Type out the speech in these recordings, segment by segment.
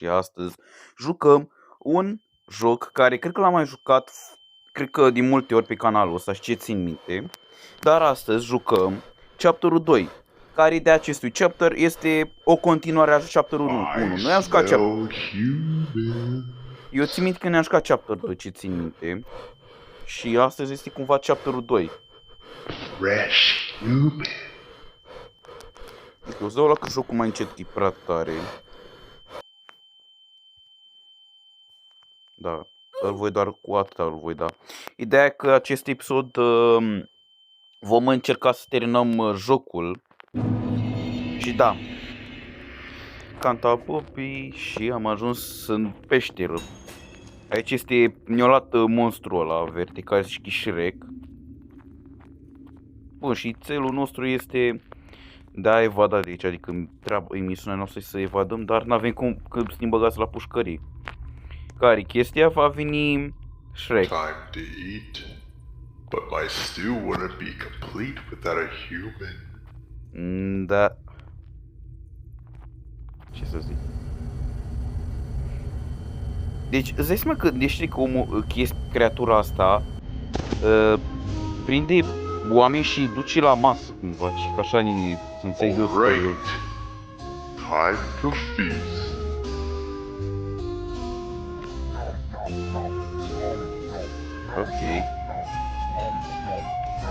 Și astăzi jucăm un joc care cred că l-am mai jucat, cred că din multe ori pe canalul ăsta și ce țin minte. Dar astăzi jucăm chapterul 2, care de acestui chapter este o continuare a chapterului 1. Noi am jucat chapter. Eu țin minte că ne-am jucat chapterul 2, ce țin minte. Și astăzi este cumva chapterul 2. Fresh human. Eu îți dau la că jocul mai încet, e prea tare. Da, îl voi doar cu atâta, îl voi da. Ideea e că acest episod vom încerca să terminăm jocul. Și da, canta popii și am ajuns în peșteră. Aici este ne-a monstrul ăla vertical și Shrek. Bun, și țelul nostru este de a evada de aici, adică emisiunea noastră este să evadăm, dar n-avem cum să ne băgați la pușcării. Care chestia va veni Shrek. Time to eat. But my stew wouldn't be complete without a human. Da. Ce să zic? Deci, îți dai seama că, știi că creatura asta prinde oameni și duce la masă cumva, și că așa ne înțeleg eu. Right. Time to feast. Ok.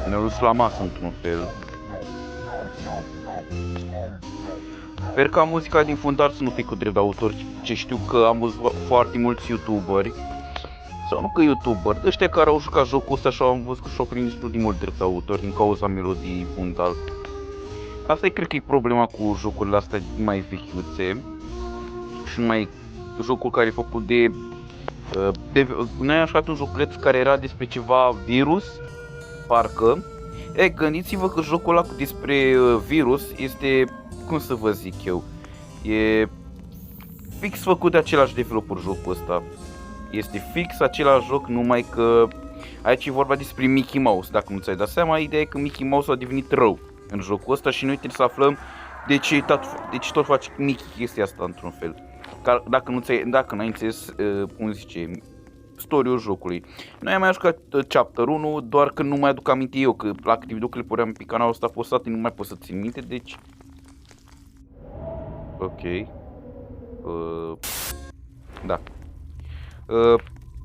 Ne-au dus la masă într-un fel. Sper ca muzica din fundal să nu fie cu drept de autor, ce știu că am văzut foarte mulți youtuberi, sau nu că youtuberi, ăștia care au jucat jocul ăsta și am văzut că și-au prins destul de mult drept de autor din cauza melodiei fundal. Asta e, cred că e problema cu jocurile astea mai vechiuțe și mai jocul care e făcut de noi am jucat un joculeț care era despre ceva virus, parcă. Gândiți-vă că jocul ăla despre virus este, cum să vă zic eu, e fix făcut de același developer jocul ăsta. Este fix același joc, numai că aici e vorba despre Mickey Mouse, dacă nu ți-ai dat seama. Ideea e că Mickey Mouse a devenit rău în jocul ăsta și noi trebuie să aflăm de ce tot face Mickey chestia asta într-un fel. Dacă n-ai înțeles, cum zice, story-ul jocului. Noi am mai jucat chapter 1, doar că nu mai aduc aminte eu, că la câte videoclipuri am pe canalul ăsta postate, nu mai pot să țin minte, deci... Ok. Da.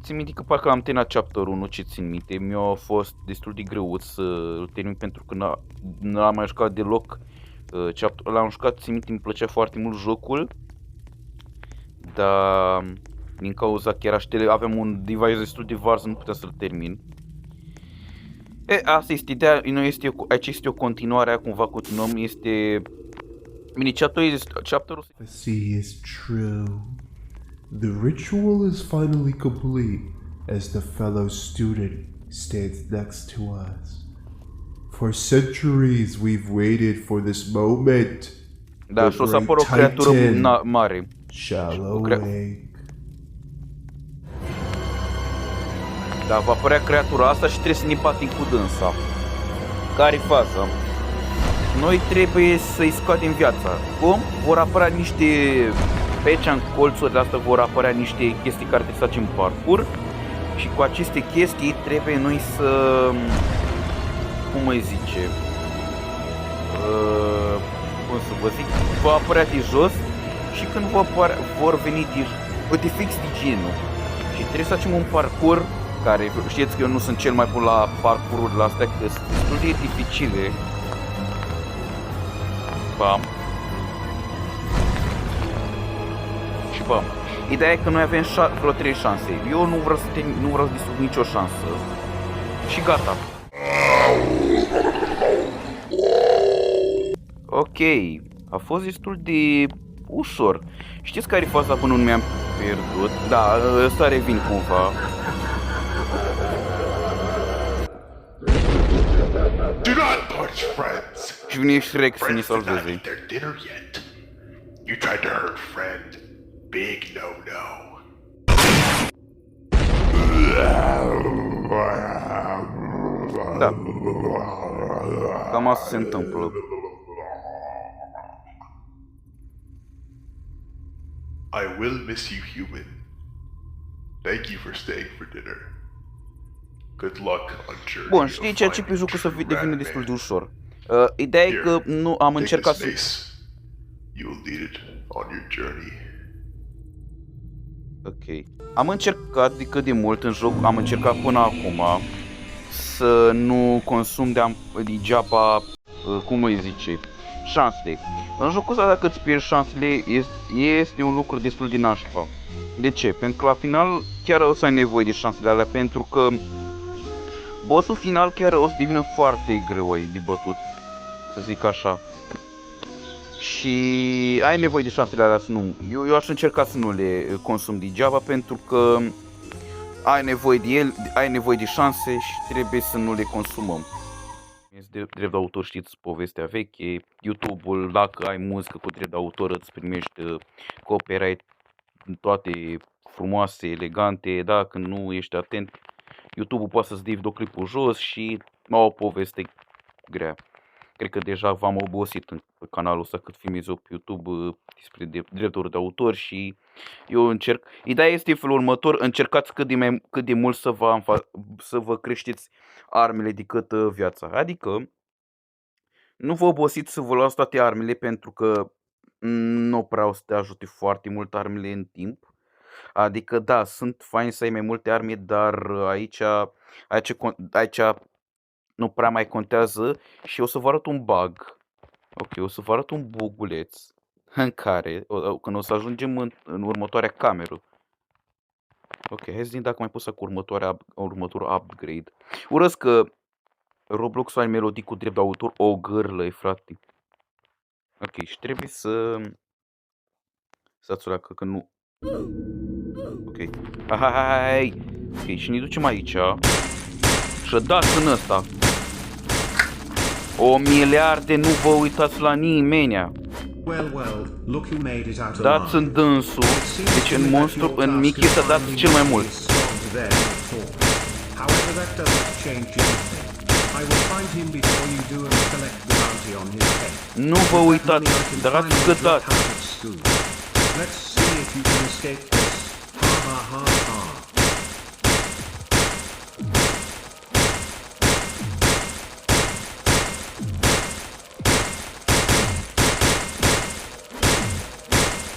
Țin minte că parcă am terminat chapter 1, ce țin minte, mi-a fost destul de greu să-l termin pentru că nu l-am mai jucat deloc. L-am jucat, țin minte, îmi plăcea foarte mult jocul. Dar din cauza că aveam un device destul de varză, nu puteam să-l termin. Asta este ideea, aici este o continuare, cumva continuăm, este... Bine, chapterul... Prophecy is true. The ritual is finally complete as the fellow student stands next to us. For centuries we've waited for this moment. Da, și o să apară o creatură mare. Shall awake. Da, va apărea creatura asta și trebuie să ne batem cu dânsa. Care-i faza? Noi trebuie să-i scoatem viața. Cum? Vor apărea niște... Pe aici, în colțurile astea, vor apărea niște chestii care trebuie să facem parcurs. Și cu aceste chestii trebuie noi să... Cum îi zice? Cum să vă zic? Va apărea de jos. Și când vor veni de fix de genul. Și trebuie să facem un parcurs care, știți că eu nu sunt cel mai bun la parcursurile astea, că sunt destul de dificile. Bam. Și bam. Ideea e că noi avem vreo 3 șanse. Eu nu vreau să distrug nicio șansă. Și gata. Ok. A fost destul de ușor. Știți care e faza până nu mi-am pierdut? Da, ăsta revin cumva. Do not punch friends. Și vine Shrek să ne Friends did not salveze. eat their dinner yet. You tried to hurt friend. Big no-no. Da. Cam asta se întâmplă. I will miss you, human. Thank you for staying for dinner. Good luck on journey. Bun, știi ce pe jocul să devine destul de ușor. Ideea e că nu am încercat să... You will need it on your journey. Ok. Am încercat de cât de mult în joc, am încercat până acum să nu consum degeaba, cum îi zice, șansele. În jocul ăsta dacă îți pierzi șansele este un lucru destul de nașpa. De ce? Pentru că la final chiar o să ai nevoie de șansele alea, pentru că bossul final chiar o să devină foarte greu de bătut, să zic așa. Și ai nevoie de șansele alea să nu... Eu aș încerca să nu le consum degeaba, pentru că ai nevoie de el, ai nevoie de șanse și trebuie să nu le consumăm. Este drept de autor, știți povestea veche, YouTube-ul, dacă ai muzică cu drept de autor îți primești copyright toate frumoase, elegante, dacă nu ești atent, YouTube-ul poate să-ți dea videoclipul jos și o poveste grea. Cred că deja v-am obosit pe canalul ăsta cât filmez eu pe YouTube despre drepturi de autor și eu încerc. Ideea este în felul următor, încercați cât de mult să vă creșteți armele decât viața. Adică nu vă obosiți să vă luați toate armele, pentru că nu prea o să te ajute foarte mult armele în timp. Adică da, sunt fain să ai mai multe arme, dar aici nu prea mai contează și o să vă arăt un bug. Ok, o să vă arăt un buguleț în care, când o să ajungem în următoarea cameră. Ok, hai să vedem dacă mai pot să cu următorul upgrade. Urăsc că Roblox are melodii cu drept de autor o gârlă, frate. Ok, și trebuie să... Stați o că nu... Ok, hai. Ok, și ne ducem aici. Și dați în ăsta. 1 miliarde, nu vă uitați la nimeni. Dați în dânsul, deci în monstru, în Mickey să dați cel mai mult. Nu vă uitați, dați cât dați.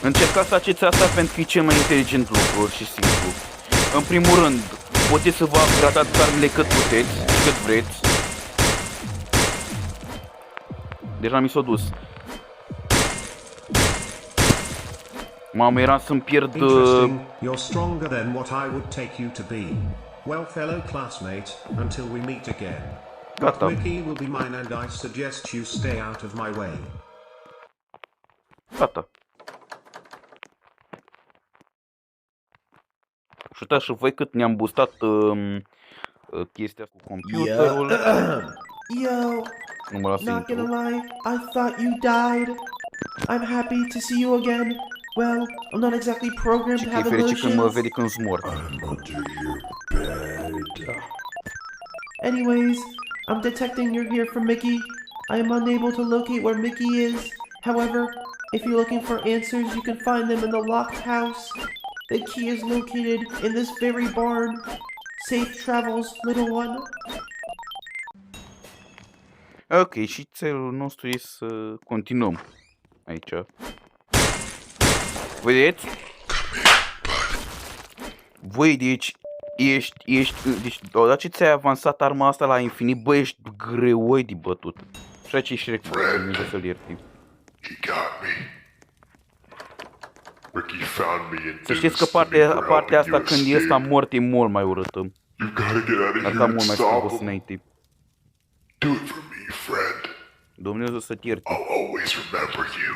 Încercați să faceți asta pentru că e cel mai inteligent lucru și simplu. În primul rând, puteți să vă upgradați armele cât puteți și cât vreți. Deja mi s-a dus. Mamă, eram să-mi pierd... You're stronger than what I would take you to be. Well, fellow classmates, until we meet again. Gata. Mickey will be mine and I suggest you stay out of my way. Gata. Și uitați și voi cât ne-am boostat chestia cu computerul. Yo, Nu mă las să not gonna intru. lie, I thought you died. I'm happy to see you again. Well, I'm not exactly programmed Și to că e have fericit când mă emotions. vede când sunt mort. Anyways, I'm detecting you're here for Mickey. I am unable to locate where Mickey is. However, if you're looking for answers, you can find them in the locked house. The key is located in this very barn. Safe travels, little one. Ok, și țelul nostru e să continuăm aici. Vedeți? Voi, deci, deci, odată ce ți-ai avansat arma asta la infinit, bă, ești greoi de bătut. Și aici e Shrek, să-l ierti. He got me. Ricky found me and Să știți că partea asta când e ăsta mort e mult mai urâtă. You gotta get out of Asta here and mult mai stop frumos him. înainte. Do it for me, friend. Dumnezeu să te ierte. I'll always remember you.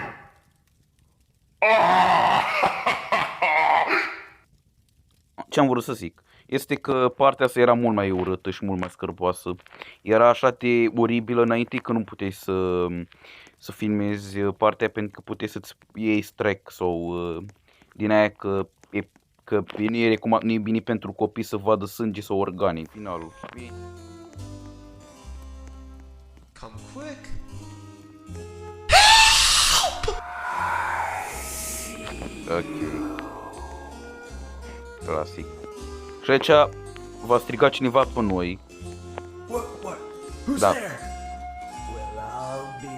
Ce am vrut să zic este că partea asta era mult mai urâtă și mult mai scârboasă. Era așa de oribilă înainte că nu puteai să filmezi partea pentru că puteai să-ți iei strike sau din aia că nu e bine pentru copii să vadă sânge sau organe în finalul. Come quick. Ok. Clasic. Și aici va striga cineva pe noi. What? Who's Da. there? Well, I'll be.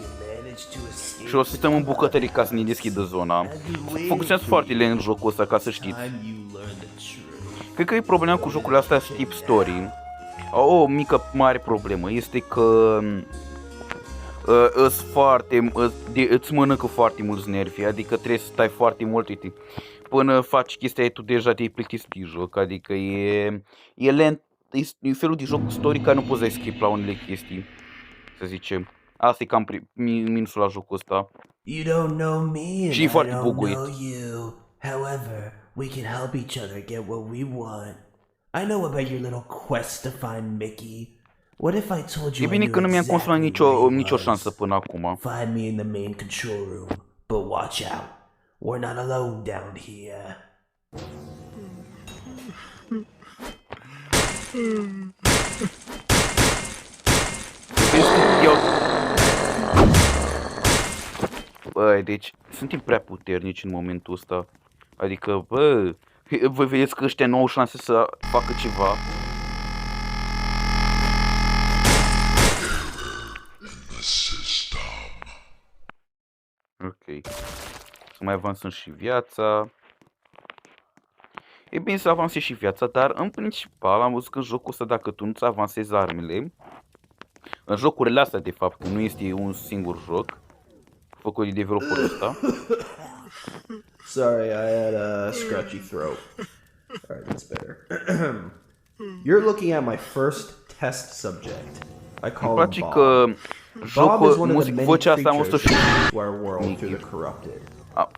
You managed to escape. Și o să stăm în bucătării ca să ne deschidă zona. Funcționează foarte lent în jocul ăsta, ca să știți. Time you learn the truth. Cred că e problema cu jocurile astea tip story. O mică mare problemă este că îți mănâncă foarte mulți nervi, adică trebuie să stai foarte mult, uite, până faci chestia aia tu deja te-ai plictisit de joc, adică e lent, e felul de joc story care nu poți să skip la unele chestii, să zicem. Asta e cam minusul la jocul ăsta. You don't know me and Și e I foarte don't buguit. know you. However, we can help each other get what we want. I know about your little quest to find Mickey. What if I told you E I bine knew că nu mi-am consumat exactly where he nicio was? șansă până acum. Find me in the main control room. But watch out. We're not alone down here. Băi, deci suntem prea puternici în momentul ăsta. Adică, voi vedeți că ăștia nu au șanse să facă ceva. Ok. Să mai avansăm și viața. E bine să avansezi și viața, dar în principal am văzut că în jocul ăsta, dacă tu nu-ți avansezi armele, în jocurile astea de fapt, că nu este un singur joc făcut de developerul ăsta. Sorry, I had a scratchy throat. Alright, that's better. You're looking at my first test subject. I Îmi call place him Bob. că Bob is jocul, one of the many vocea asta am văzut-o și creatures who are world through the corrupted.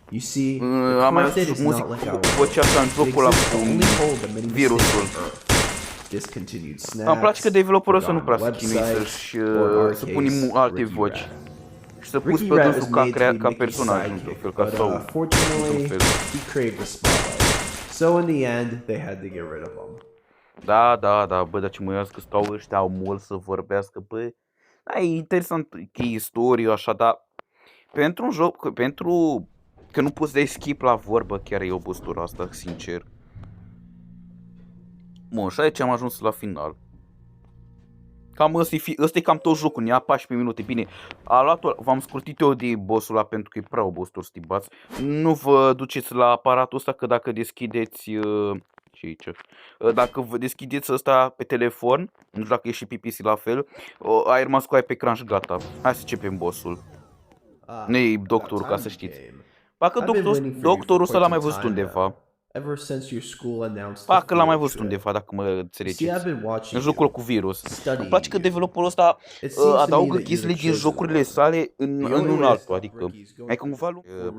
You see, the am mai corrupted văzut is not like our vocea asta în It jocul ăla exists to cu only hold the many virusul. mistakes of Earth. Discontinued snaps. Îmi place că developerul ăsta nu prea se forgotten chinuie websites, să-și or in our să case, pune alte Ricky voci. Rat. Și să pus Ricky pe Rat dânsul was ca, made to be ca Mickey's personaj, într-un sidekick, fel, ca but sau fortunately, fel. he craved the spotlight. So in the end, they had to get rid of him. Da, bă, dar ce mă că stau ăștia mult să vorbească, bă. Da, e interesant că e istoriu așa, dar pentru un joc, pentru că nu poți da skip la vorbă, chiar e obostura asta, sincer. Bun, și aici am ajuns la final. Cam ăsta e cam tot jocul, ne-a 14 minute, bine. V-am scurtit eu de bossul ăla pentru că e prea obositor să te bați. Nu vă duceți la aparatul ăsta, că dacă deschideți... ce aici? Dacă vă deschideți ăsta pe telefon, nu știu dacă e și pe PC la fel, ai rămas cu aia pe ecran și gata. Hai să începem bossul. Nu e doctorul, ca să știți. Parcă doctorul ăsta l-am mai văzut undeva. Ever since your school announced Parcă l-am mai văzut undeva, dacă mă înțelegeți. În jocul cu virus. Îmi place că developerul ăsta adaugă chestiile din jocurile sale în un altul, adică ai cumva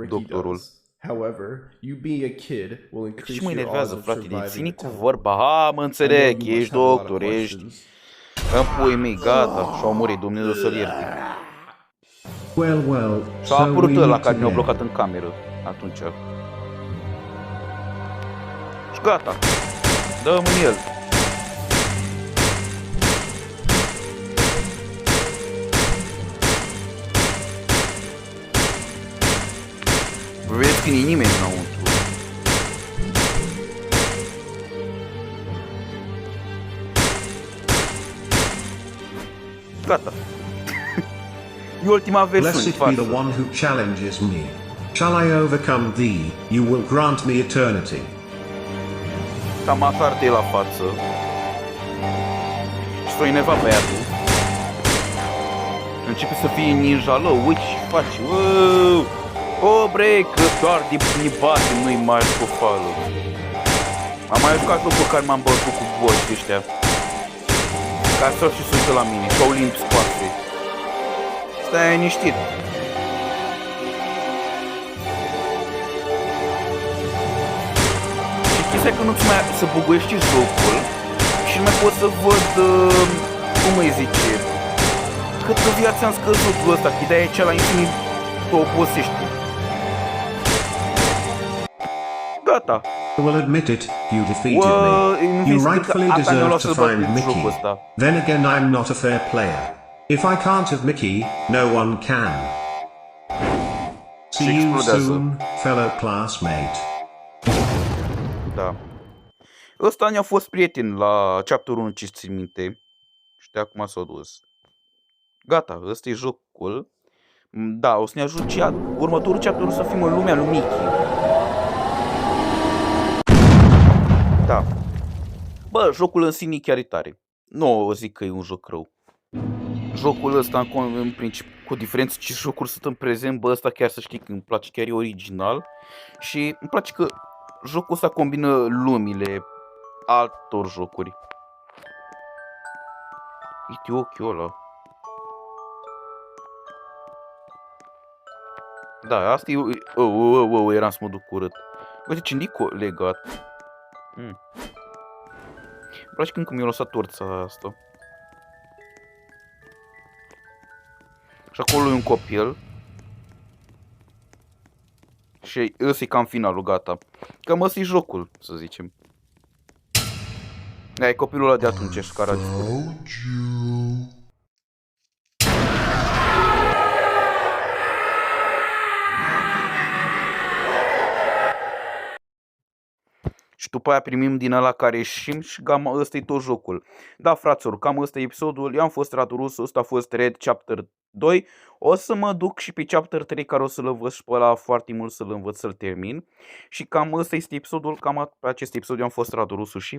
doctorul. However, you being a kid will increase Și mă your enervează, odds of frate, de surviving ține the cu test. vorba, ha, mă I înțeleg, know you ești must have a lot of doctor, ești... questions. În puii mei, gata, și-au murit, Dumnezeu să-l ierte. Well, Și-a so apărut we ăla meet care ne-a again. blocat în cameră atunci. Și gata, dăm în el. Vedeți că nu e nimeni înăuntru. Gata. E ultima versiune, Blessed be the farsă. one who challenges me. Shall I overcome thee? You will grant me eternity. Cam atarte la față. Și s-o enervat băiatul. Începe să fie ninja, lă, uite și faci, o break, că doar de bate nu-i mai cu fală. Am mai jucat lucruri care m-am bătut cu boși ăștia. Ca să și se uită la mine, și-au limbi spate. Stai liniștit. Și chestia că nu-ți mai să buguiești jocul și nu mai pot să văd, cum îi zice, câtă viață am scăzut ăsta, că de-aia e cea la infinit, te obosești. Gata. I will admit it, you defeated Well, me. in You this- rightfully asta mi-a deserve luat to să-l bag find în Mickey. jocul ăsta. Then again, I'm not a fair player. If I can't have Mickey, no one can. See you explodează. soon, fellow classmate. Da. Ăsta ne-a fost prieten la chapter 1, ce țin minte. Și de acum s-a dus. Gata, ăsta e jocul. Da, o să ne ajut următorul chapter să fim în lumea lui Mickey. Da. Bă, jocul în sine chiar e tare. Nu o zic că e un joc rău. Jocul ăsta, în principiu, cu diferență ce jocuri sunt în prezent, bă, ăsta chiar să știi că îmi place, chiar e original. Și îmi place că jocul ăsta combină lumile altor jocuri. Uite ochiul ăla. Da, asta e... eram să mă duc curât. Uite ce Nico legat. Îmi place când mi-a lăsat torța asta. Și acolo e un copil. Și ăsta e cam finalul, gata. Cam ăsta e jocul, să zicem. Da, e copilul ăla de atunci care a dispărut. Found you. Și după aia primim din ăla care ieșim și cam ăsta e tot jocul. Da, fraților, cam ăsta e episodul. Eu am fost Radu Rusu, ăsta a fost Red Chapter 2. O să mă duc și pe Chapter 3 care o să-l învăț și pe ăla foarte mult să-l învăț să-l termin. Și cam ăsta este episodul, cam pe acest episod eu am fost Radu Rusu și